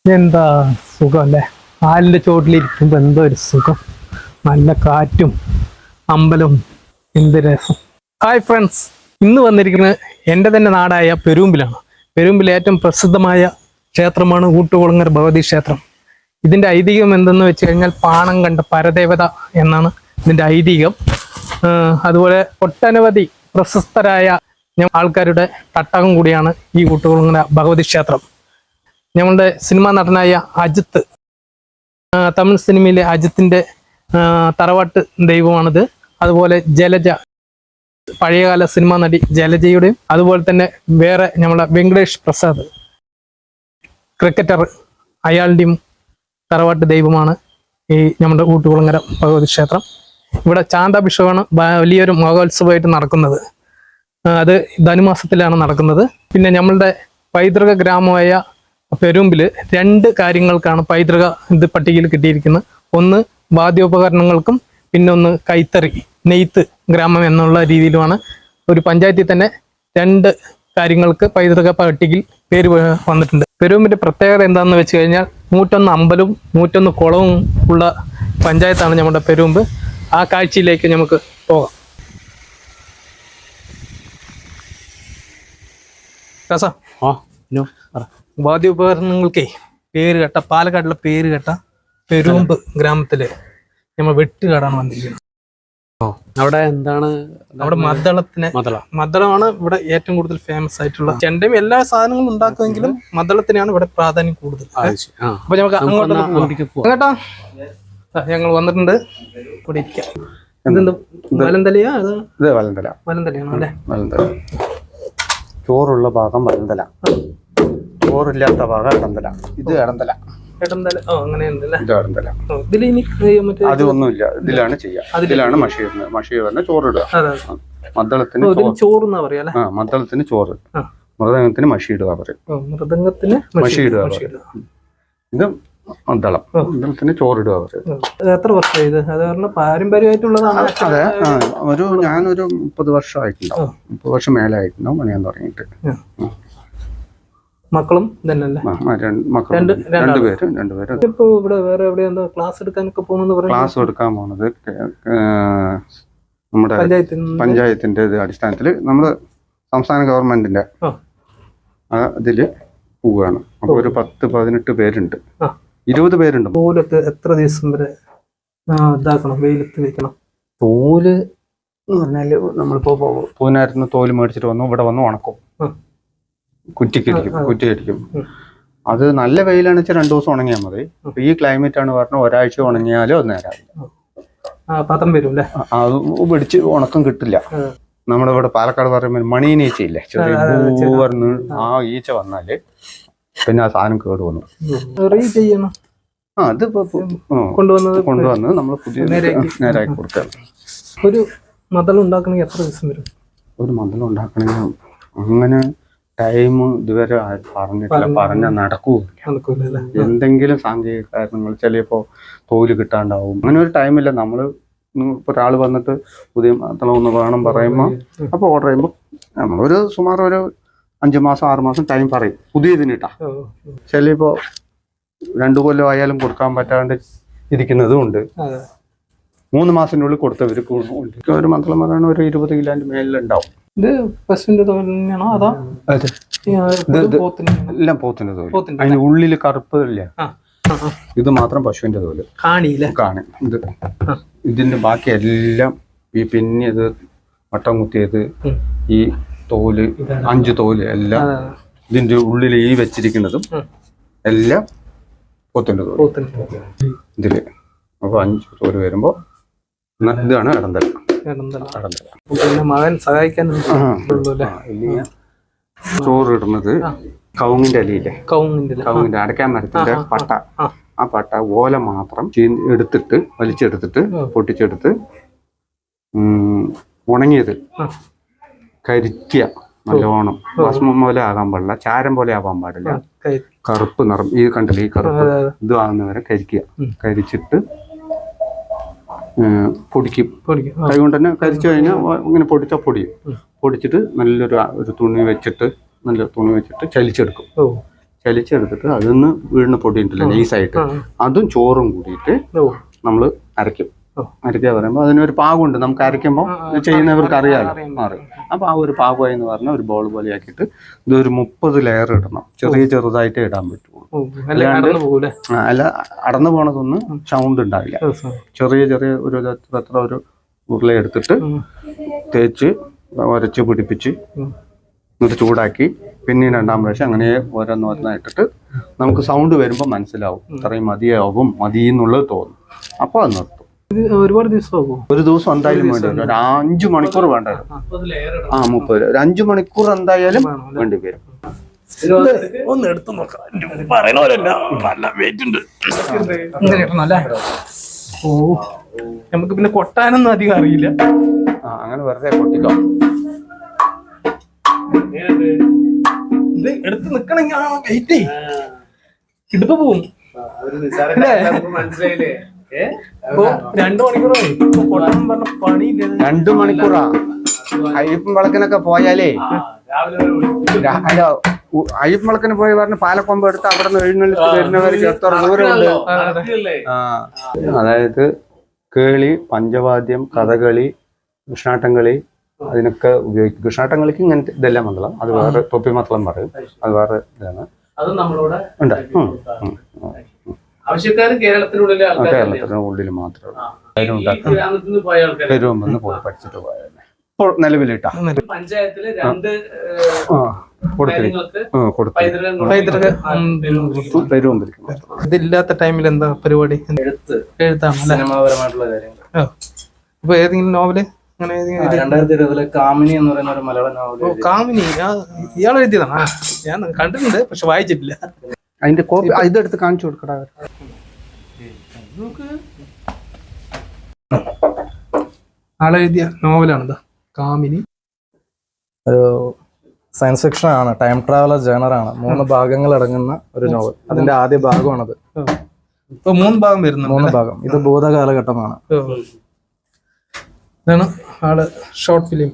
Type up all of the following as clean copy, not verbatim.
എന്താ സുഖം അല്ലേ? ആലിന്റെ ചോട്ടിലിരിക്കുമ്പോ എന്തോ ഒരു സുഖം, നല്ല കാറ്റും അമ്പലവും, എന്ത് രസം. ഹായ് ഫ്രണ്ട്സ്, ഇന്ന് വന്നിരിക്കുന്നത് എൻ്റെ തന്നെ നാടായ പെരുമ്പിലാണ്. പെരുമ്പിലെ ഏറ്റവും പ്രസിദ്ധമായ ക്ഷേത്രമാണ് ഊട്ടുകുളങ്ങര ഭഗവതി ക്ഷേത്രം. ഇതിൻ്റെ ഐതിഹ്യം എന്തെന്ന് വെച്ച് കഴിഞ്ഞാൽ പാണം കണ്ട പരദേവത എന്നാണ് ഇതിൻ്റെ ഐതിഹ്യം. അതുപോലെ ഒട്ടനവധി പ്രശസ്തരായ ആൾക്കാരുടെ തട്ടകം കൂടിയാണ് ഈ ഊട്ടുകുളങ്ങര ഭഗവതി ക്ഷേത്രം. ഞങ്ങളുടെ സിനിമാ നടനായ അജിത്ത്, തമിഴ് സിനിമയിലെ അജിത്തിന്റെ തറവാട്ട് ദൈവമാണിത്. അതുപോലെ ജലജ, പഴയകാല സിനിമാ നടി ജലജയുടെയും, അതുപോലെ തന്നെ വേറെ നമ്മുടെ വെങ്കടേഷ് പ്രസാദ് ക്രിക്കറ്റർ, അയാളുടെയും തറവാട്ട് ദൈവമാണ് ഈ നമ്മുടെ ഊട്ടുകുളങ്ങര ഭഗവതി ക്ഷേത്രം. ഇവിടെ ചാന്താഭിഷേകമാണ് വലിയൊരു മഹോത്സവമായിട്ട് നടക്കുന്നത്. അത് ധനുമാസത്തിലാണ് നടക്കുന്നത്. പിന്നെ നമ്മളുടെ പൈതൃക ഗ്രാമമായ പെരുമ്പില് രണ്ട് കാര്യങ്ങൾക്കാണ് പൈതൃക പട്ടികയിൽ കിട്ടിയിരിക്കുന്നത്. ഒന്ന് വാദ്യോപകരണങ്ങൾക്കും, പിന്നെ ഒന്ന് കൈത്തറി നെയ്ത്ത് ഗ്രാമം എന്നുള്ള രീതിയിലുമാണ്. ഒരു പഞ്ചായത്തിൽ തന്നെ രണ്ട് കാര്യങ്ങൾക്ക് പൈതൃക പട്ടികയിൽ പേര് വന്നിട്ടുണ്ട്. പെരുമ്പിന്റെ പ്രത്യേകത എന്താണെന്ന് വെച്ച് കഴിഞ്ഞാൽ 101 അമ്പലവും 101 കുളവും ഉള്ള പഞ്ചായത്താണ് നമ്മുടെ പെരുമ്പ്. ആ കാഴ്ചയിലേക്ക് നമുക്ക് പോകാം. രസ വാദ്യോപകരണങ്ങൾക്കേ പേര് കേട്ട, പാലക്കാട്ടിലെ പേര് കേട്ട പെരുമ്പ് ഗ്രാമത്തില് നമ്മൾ വെട്ടുകാടാണ് വന്നിരിക്കുന്നത്. അവിടെ എന്താണ്? അവിടെ മദ്ദളമാണ് ഇവിടെ ഏറ്റവും കൂടുതൽ ഫേമസ് ആയിട്ടുള്ള. ചെണ്ടയും എല്ലാ സാധനങ്ങളും ഉണ്ടാക്കുമെങ്കിലും മദ്ദളത്തിനാണ് ഇവിടെ പ്രാധാന്യം കൂടുതൽ. അപ്പൊ നമുക്ക് അങ്ങോട്ട് കേട്ടാ, ഞങ്ങൾ വന്നിട്ടുണ്ട്. ഇവിടെ ഇരിക്കാം. ഇതെന്ത് വലന്തലയാ? ഇത് വലന്തലയാണോ അല്ലേ? ചോറുള്ള ഭാഗം വലന്തല, ചോറില്ലാത്ത ഭാഗം ഇടന്തല. ഇത് ഇടന്തല. അതൊന്നുമില്ല, ഇതിലാണ് ചെയ്യാ. ഇതിലാണ് മഷി പറഞ്ഞ ചോറിടുക. മദ്ദളത്തിന് മദ്ദളത്തിന് ചോറ്, മൃദംഗത്തിന് മഷിയിടുക പറയും. മഷിയിടുക. ഇത് മദ്ദളം, മദ്ദളത്തിന് ചോറിടുക പറയും. എത്ര വർഷമായി ഇത്? പാരമ്പര്യമായിട്ടുള്ളതാണ്. അതെ, ഞാനൊരു 30 വർഷമായിട്ടുണ്ടാവും. 30 വർഷം മേലെ ആയിട്ടുണ്ടാവും പണിയാൻ തുടങ്ങിയിട്ട്. മക്കളും തന്നെയല്ലേ? രണ്ടുപേരും. ഇപ്പൊ ഇവിടെ വേറെ എവിടെ എന്താ ക്ലാസ് എടുക്കാനൊക്കെ പോകുന്നത്? ക്ലാസ് എടുക്കാൻ പോകുന്നത് നമ്മുടെ പഞ്ചായത്തിന്റെ അടിസ്ഥാനത്തിൽ നമ്മുടെ സംസ്ഥാന ഗവൺമെന്റിന്റെ ഇതില് പോവുകയാണ്. അപ്പൊ ഒരു 10-18 പേരുണ്ട്, 20 പേരുണ്ട്. തോലൊക്കെ എത്ര ദിവസം വരെ ഇതാക്കണം, വെയിലത്ത് വെക്കണം? തോല് എന്ന് പറഞ്ഞാല് നമ്മളിപ്പോ പൂനാരത്തിന് തോല് മേടിച്ചിട്ട് വന്നു ഇവിടെ വന്ന് ഉണക്കും, കുറ്റിക്കടിക്കും. അത് നല്ല വെയിലാണെന്ന് വെച്ചാൽ 2 ദിവസം ഉണങ്ങിയാൽ മതി. ഈ ക്ലൈമറ്റ് ആണ് പറഞ്ഞാൽ ഒരാഴ്ച ഉണങ്ങിയാലും ഒന്നേരാവില്ല അത് പിടിച്ച് ഉണക്കം കിട്ടില്ല. നമ്മുടെ ഇവിടെ പാലക്കാട് പറയുമ്പോൾ മണീനീച്ചയില്ലേ, ചെറിയ പറഞ്ഞ് ആ ഈച്ച വന്നാല് പിന്നെ ആ സാധനം കേട് വന്നു. അത് കൊണ്ടുവന്ന് നമ്മൾ പുതിയ നേരാക്കി കൊടുക്കുക. ഒരു മദളം ഉണ്ടാക്കണമെങ്കിൽ എത്ര ദിവസം വരും? ഒരു മദളം ഉണ്ടാക്കണമെങ്കിൽ അങ്ങനെ ടൈം ഇതുവരെ പറഞ്ഞിട്ടില്ല, പറഞ്ഞാൽ നടക്കൂല. എന്തെങ്കിലും സാങ്കേതിക കാരണങ്ങൾ, ചിലപ്പോ തോല് കിട്ടാണ്ടാവും. അങ്ങനെ ഒരു ടൈമില്ല. നമ്മള് ഇപ്പൊ ഒരാൾ വന്നിട്ട് പുതിയ മദളം ഒന്ന് വേണം പറയുമ്പോ, അപ്പൊ ഓർഡർ ചെയ്യുമ്പോ നമ്മളൊരു സുമാർ ഒരു 5 മാസം 6 മാസം ടൈം പറയും പുതിയതിനിട്ടാ. ചിലപ്പോ 2 കൊല്ലം ആയാലും കൊടുക്കാൻ പറ്റാണ്ട് ഇരിക്കുന്നതും ഉണ്ട്. 3 മാസത്തിനുള്ളിൽ കൊടുത്തവർക്ക് ഒരു മദളം പറയുന്ന ഒരു 20 കിലോന്റെ മേലിലുണ്ടാവും. ഇത് പശുവിന്റെ തോൽ തന്നെയാണോ? അതാ എല്ലാം പോത്തിന്റെ തോല്. അതിന് ഉള്ളില് കറുപ്പ് ഇല്ല, ഇത് മാത്രം പശുവിന്റെ തോല്. കാണി ഇത്. ഇതിന്റെ ബാക്കി എല്ലാം ഈ പിന്നിയത്, വട്ടം കുത്തിയത്, ഈ തോല് 5 തോല് എല്ലാം ഇതിന്റെ ഉള്ളിൽ ഈ വെച്ചിരിക്കുന്നതും എല്ലാം പോത്തിന്റെ തോല് ഇതില്. അപ്പൊ 5 തോല് വരുമ്പോ ഇതാണ് ഇടന്തല. മകൻ സഹായിക്കാൻ ചോറിടുന്നത് കവുങ്ങിന്റെ അലിയില്ലേ, കവുങ്ങിന്റെ അടയ്ക്കാൻ മരത്തിന്റെ പട്ട, ആ പട്ട ഓല മാത്രം എടുത്തിട്ട് വലിച്ചെടുത്തിട്ട് പൊട്ടിച്ചെടുത്ത് ഉണങ്ങിയത് കരിക്കുക നല്ലോണം. ഭസ്മം പോലെ ആകാൻ പാടില്ല, ചാരം പോലെ ആവാൻ പാടില്ല. കറുപ്പ് നിറം ഈ കണ്ടില്ലേ, ഈ കറുപ്പ് ഇത് ആകുന്നവരെ കരിച്ചിട്ട് പൊടിക്കും. കൈ കൊണ്ട് തന്നെ കരിച്ചു കഴിഞ്ഞാൽ ഇങ്ങനെ പൊടിച്ചാൽ പൊടിച്ചിട്ട് നല്ലൊരു തുണി വെച്ചിട്ട് ചലിച്ചെടുക്കും. ചലിച്ചെടുത്തിട്ട് അതിന്ന് വീടിന് പൊടിയുണ്ടല്ലോ നൈസായിട്ട്, അതും ചോറും കൂടിയിട്ട് നമ്മൾ അരയ്ക്കും. അരയ്ക്കുക പറയുമ്പോൾ അതിനൊരു പാകമുണ്ട്, നമുക്ക് അരയ്ക്കുമ്പോൾ ചെയ്യുന്നവർക്ക് അറിയാമല്ലോ മാറി. അപ്പോൾ ആ ഒരു പാകമായി എന്ന് പറഞ്ഞാൽ ഒരു ബോൾ പോലെ ആക്കിയിട്ട് ഇതൊരു 30 ലെയർ ഇടണം. ചെറുതായിട്ടേ ഇടാൻ പറ്റുള്ളൂ, അല്ല അടന്നു പോണതൊന്നും സൗണ്ട് ഉണ്ടാവില്ല. ചെറിയ ഒരു എത്ര ഒരു ഉരുള എടുത്തിട്ട് തേച്ച് ഉരച്ച് പിടിപ്പിച്ച് എന്നിട്ട് ചൂടാക്കി പിന്നെ 2ാം പ്രാവശ്യം അങ്ങനെ ഓരോന്നായിട്ടിട്ട് നമുക്ക് സൗണ്ട് വരുമ്പോൾ മനസ്സിലാവും ഇത്രയും മതിയെന്നുള്ളത് തോന്നും. അപ്പോൾ അത് നിർത്തും. ഒരുപാട് ദിവസം ഒരു ദിവസം എന്തായാലും വേണ്ടി വരും. ഒരു 5 മണിക്കൂർ വേണ്ട വരും. 30 ഒരു 5 മണിക്കൂർ എന്തായാലും വേണ്ടി വരും. ഒന്ന് എടുത്തു നോക്കാം. നല്ല വെയിറ്റ് ഉണ്ട്. ഓ നമുക്ക് പിന്നെ കൊട്ടാനൊന്നും അധികം അറിയില്ല. അങ്ങനെ വെറുതെ പൊട്ടിക്കോ. ഇത് എടുത്ത് നിക്കണെങ്കിൽ വെയിറ്റ് ഇടുപ്പ് പോവും. 2 മണിക്കൂറായി പറഞ്ഞ പണിയില്ല. 2 മണിക്കൂറാ. അയ്യപ്പൻ വിളക്കിനൊക്കെ പോയാലേ അയ്യപ്പൻ വിളക്കിന് പോയി പറഞ്ഞ് പാലക്കൊമ്പ് എടുത്ത് അവിടെ നിന്ന് എഴുന്നള്ളിച്ച് വരുന്നവർക്ക് എത്ര ദൂരമുണ്ട്. അതായത് കേളി, പഞ്ചവാദ്യം, കഥകളി, കൃഷ്ണാട്ടംകളി അതിനൊക്കെ ഉപയോഗിക്കും. കൃഷ്ണാട്ടംകളിക്ക് ഇങ്ങനത്തെ ഇതെല്ലാം മംഗളം, അത് വേറെ തൊപ്പി മത്തളം പറയും, അത് വേറെ ഇതാണ് ഉണ്ട്. കേരളത്തിനുള്ളിൽ മാത്രമേ പെരുവമ്പെന്ന് പോയി പഠിച്ചിട്ട് പോയത്. ഇപ്പോൾ നിലവിലിട്ടാ ഇതില്ലാത്ത ടൈമിൽ എന്താ പരിപാടി? എഴുത്താണ്. അപ്പൊ ഏതെങ്കിലും നോവല് അങ്ങനെ 2020 കാമിനി എന്ന് പറയുന്ന ഒരു മലയാളം നോവൽ. കാമിനി ഇയാൾ എഴുതിയതാണ്. ഞാൻ കണ്ടിട്ടുണ്ട്, പക്ഷെ വായിച്ചിട്ടില്ല. അതിന്റെ കോപ്പി ഇതെടുത്ത് കാണിച്ചു കൊടുക്കടാ. ആളെഴുതിയ നോവലാണിത് കാമിനി. ഒരു സയൻസ് ഫിക്ഷൻ ആണ്, ടൈം ട്രാവലർ ജേണറാണ്. 3 ഭാഗങ്ങൾ അടങ്ങുന്ന ഒരു നോവൽ. അതിന്റെ ആദ്യ ഭാഗമാണത്. 3 ഭാഗം വരുന്നു. 3 ഭാഗം. ഇത് ഭൂതകാലഘട്ടമാണ്. ഇതാണ് ആള് ഷോർട്ട് ഫിലിം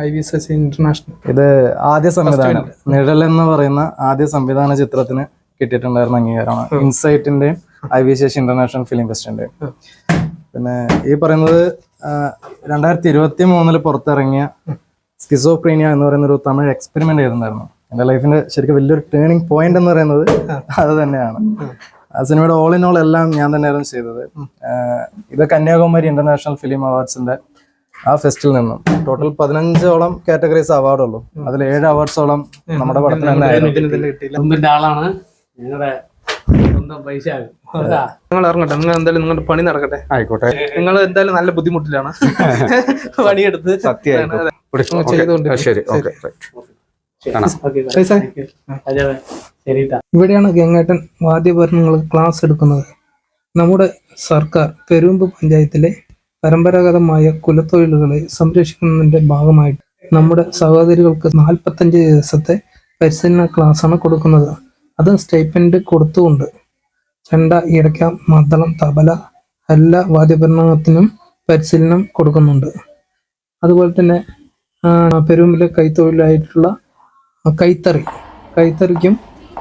IVSS ഇന്റർനാഷണൽ. ഇത് ആദ്യ സംവിധാനം നിഴൽ എന്ന് പറയുന്ന ആദ്യ സംവിധാന ചിത്രത്തിന് കിട്ടിയിട്ടുണ്ടായിരുന്ന അംഗീകാരമാണ്. ഇൻസൈറ്റിന്റെയും IVSS ഇന്റർനാഷണൽ ഫിലിം ഫെസ്റ്റിന്റെയും. പിന്നെ ഈ പറയുന്നത് 2023 പുറത്തിറങ്ങിയ സ്കിസോഫ്രീനിയ എന്ന് പറയുന്ന ഒരു തമിഴ് എക്സ്പെരിമെന്റ് ചെയ്തിട്ടുണ്ടായിരുന്നു. എൻ്റെ ലൈഫിന്റെ ശരിക്കും വലിയൊരു ടേണിംഗ് പോയിന്റ് എന്ന് പറയുന്നത് അത് തന്നെയാണ്. ആ സിനിമയുടെ ഓൾ ഇൻ ഓൾ എല്ലാം ഞാൻ തന്നെയായിരുന്നു ചെയ്തത്. ഇത് കന്യാകുമാരി ഇന്റർനാഷണൽ ഫിലിം അവാർഡ്സിന്റെ ആ ഫെസ്റ്റിൽ നിന്നും ടോട്ടൽ 15ഓളം കാറ്റഗറീസ് അവാർഡുള്ളൂ. അതിൽ 7 അവാർഡ്സോളം നമ്മുടെ പടത്തിന് തന്നെ ആയിരുന്നു. ആളാണ് നിങ്ങളുടെ സ്വന്തം പൈസ. നിങ്ങൾ ഇറങ്ങട്ടെ, നിങ്ങൾ എന്തായാലും നിങ്ങളുടെ പണി നടക്കട്ടെ. ആയിക്കോട്ടെ. നിങ്ങൾ എന്തായാലും നല്ല ബുദ്ധിമുട്ടിലാണ് പണിയെടുത്ത്. ഇവിടെയാണ് ഗംഗേട്ടൻ വാദ്യോപകരണങ്ങൾ ക്ലാസ് എടുക്കുന്നത്. നമ്മുടെ സർക്കാർ പെരുമ്പ് പഞ്ചായത്തിലെ പരമ്പരാഗതമായ കുലത്തൊഴിലുകളെ സംരക്ഷിക്കുന്നതിന്റെ ഭാഗമായിട്ട് നമ്മുടെ സഹോദരികൾക്ക് 45 ദിവസത്തെ പരിശീലന ക്ലാസ്സാണ് കൊടുക്കുന്നത്. അത് സ്റ്റൈപ്പൻഡ് കൊടുത്തുകൊണ്ട് ചെണ്ട, ഇടയ്ക്ക, മദ്ദളം, തബല എല്ലാ വാദ്യോപകരണത്തിനും പരിശീലനം കൊടുക്കുന്നുണ്ട്. അതുപോലെ തന്നെ പെരുമ്പിലെ കൈത്തൊഴിലായിട്ടുള്ള കൈത്തറിക്കും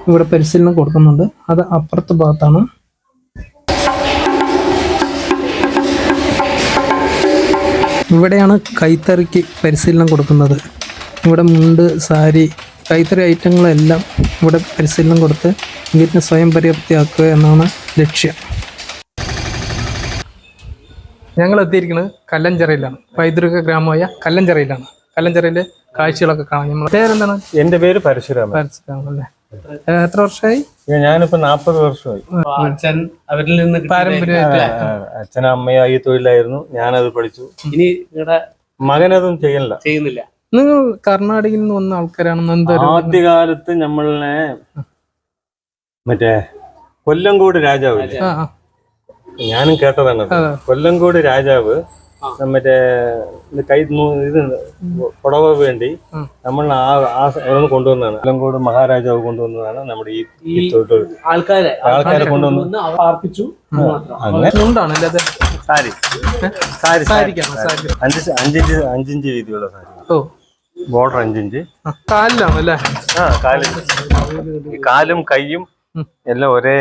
ഇവിടെ പരിശീലനം കൊടുക്കുന്നുണ്ട്. അത് അപ്പുറത്തെ ഭാഗത്താണ്. ഇവിടെയാണ് കൈത്തറിക്ക് പരിശീലനം കൊടുക്കുന്നത്. ഇവിടെ മുണ്ട്, സാരി, കൈത്തറി ഐറ്റങ്ങളെല്ലാം ഇവിടെ പരിശീലനം കൊടുത്ത് വീട്ടിനെ സ്വയം പര്യാപ്തിയാക്കുക എന്നാണ് ലക്ഷ്യം. ഞങ്ങൾ എത്തിയിരിക്കുന്നത് കല്ലഞ്ചിറയിലാണ്. പൈതൃക ഗ്രാമമായ കല്ലഞ്ചിറയിലാണ്. കല്ലഞ്ചിറയിലെ കാഴ്ചകളൊക്കെ കാണാം. നമ്മൾ പേരെന്താണ്? എന്റെ പേര് പരശുരാമൻ. അല്ലേ? എത്ര വർഷമായി? ഞാനിപ്പോ 40 വർഷമായി. അച്ഛൻ അവരിൽ നിന്ന് പാരമ്പര്യമായിട്ട് അച്ഛനും അമ്മയും ഈ തൊഴിലായിരുന്നു. ഞാനത് പഠിച്ചു. ഇനി നിങ്ങളുടെ മകനതും ചെയ്യുന്നില്ല. നിങ്ങൾ കർണാടകയിൽ നിന്ന് വന്ന ആൾക്കാരാണെന്ന് എന്താ? ആദ്യകാലത്ത് നമ്മളെ മറ്റേ കൊല്ലങ്കോട് രാജാവ്, ഞാനും കേട്ടതാണ്. കൊല്ലങ്കോട് രാജാവ് മറ്റേ ഇത് പുടവ വേണ്ടി നമ്മൾ അവിടെ കൊണ്ടുവന്നതാണ്. കൊല്ലങ്കോട് മഹാരാജാവ് കൊണ്ടുവന്നതാണ് നമ്മുടെ ഈ ആൾക്കാരെ കൊണ്ടുവന്ന് പാർപ്പിച്ചു. സാരി 5 ഇഞ്ച് വീതിയുള്ള സാരി. Border 5 inch. കാലിലാണ് അല്ലേ? ആ കാലും, ഈ കാലും കൈയും എല്ലാം ഒരേ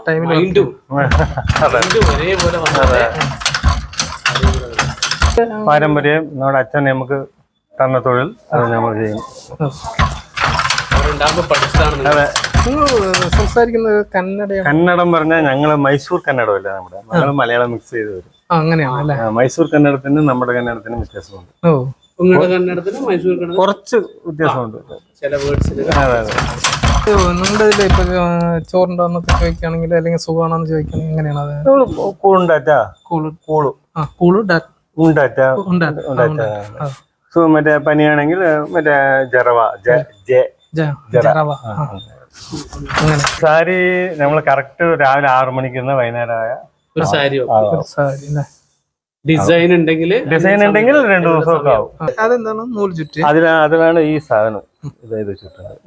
ടൈമിൽ ഒരേപോലെ വന്നത് പാരമ്പര്യം. നമ്മുടെ അച്ഛൻ നമുക്ക് തന്ന തൊഴിൽ അത് നമ്മൾ ചെയ്യും. അവരുണ്ടാകുമ്പോ പഠിച്ചതാണ്. അതെ. സംസാരിക്കുന്നത് കന്നഡയാണ്. കന്നഡം പറഞ്ഞാൽ ഞങ്ങള് മൈസൂർ കന്നഡമല്ല, ഞങ്ങള് മലയാളം മിക്സ് ചെയ്ത് വരും. അങ്ങനെയാണ് അല്ലേ? മൈസൂർ കന്നഡത്തിനും നമ്മുടെ കന്നഡത്തിനും വ്യത്യാസമുണ്ട്. ഓ, നിങ്ങളുടെ കന്നഡത്തിന് മൈസൂർ കന്നഡ കുറച്ച് വ്യത്യാസമുണ്ട് ചില വേർഡ്സിൽ. അതെ അതെ. നിങ്ങളുടെ ഇതിൽ ഇപ്പൊ ചോറുണ്ടോന്നൊക്കെ ചോദിക്കുകയാണെങ്കിൽ അല്ലെങ്കിൽ സുഖമാണോന്ന് ചോദിക്കുകയാണെങ്കിൽ എങ്ങനെയാണ് അത്? കൂളുണ്ടാറ്റാ കൂള് കൂളു കൂള് ഉണ്ടാറ്റാ ഉണ്ടാറ്റാ. മറ്റേ പനിയാണെങ്കിൽ മറ്റേ ജറവ ജറവ. അങ്ങനെ സാരി നമ്മൾ കറക്റ്റ് രാവിലെ 6 മണിക്ക് വൈകുന്നേരമായ ഒരു സാരി സാരി അല്ലേ? ഡിസൈൻ ഉണ്ടെങ്കിൽ 2 ദിവസമൊക്കെ ആവും. അതെന്താണ്? നൂല് ചുറ്റി. അതിലാണ് ഈ സാധനം ഇത് ചുറ്റുന്നത്.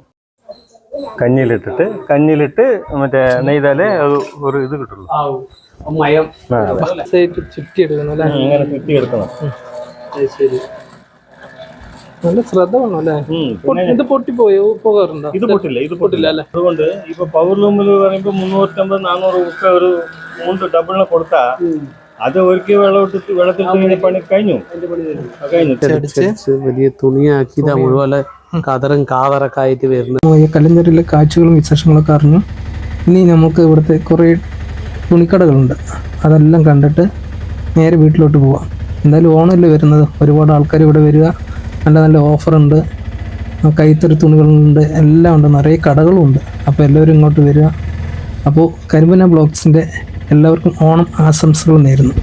കഞ്ഞിലിട്ട് മറ്റേ നെയ്താലേ അത് ഒരു ഇത് കിട്ടുള്ളൂ. മയം ചുറ്റി എടുക്കണം അല്ലേ? ഇങ്ങനെ ചുറ്റി എടുക്കണം. ശരി. നല്ല ശ്രദ്ധ വേണം അല്ലേ? ഇത് പൊട്ടിപ്പോയോ? പോകാറുണ്ടോ? ഇത് പൊട്ടില്ല, ഇത് പൊട്ടില്ല അല്ലേ? അതുകൊണ്ട് ഇപ്പൊ പവർ ലൂമിൽ പറയുമ്പോ 350-400 ഒക്കെ ഒരു 3 ഡബിളിനെ കൊടുത്താ അത് ഒരിക്കൽ വെള്ളത്തിൽ പണി കഴിഞ്ഞു. വലിയ തുണിയാക്കി മുഴുവൻ കതറും കാതറൊക്കെ ആയിട്ട് വരുന്നത്. കലഞ്ഞറിലെ കാഴ്ചകളും വിശേഷങ്ങളൊക്കെ അറിഞ്ഞു. ഇനി നമുക്ക് ഇവിടുത്തെ കുറേ തുണിക്കടകളുണ്ട്, അതെല്ലാം കണ്ടിട്ട് നേരെ വീട്ടിലോട്ട് പോവാം. എന്തായാലും ഓണമല്ലേ വരുന്നത്, ഒരുപാട് ആൾക്കാർ ഇവിടെ വരിക. നല്ല നല്ല ഓഫറുണ്ട്, കൈത്തറി തുണികളുണ്ട്, എല്ലാം ഉണ്ട്, നിറയെ കടകളും ഉണ്ട്. അപ്പോൾ എല്ലാവരും ഇങ്ങോട്ട് വരിക. അപ്പോൾ കരിമ്പന ബ്ലോഗ്സിൻ്റെ എല്ലാവർക്കും ഓണം ആശംസകൾ നേരുന്നു.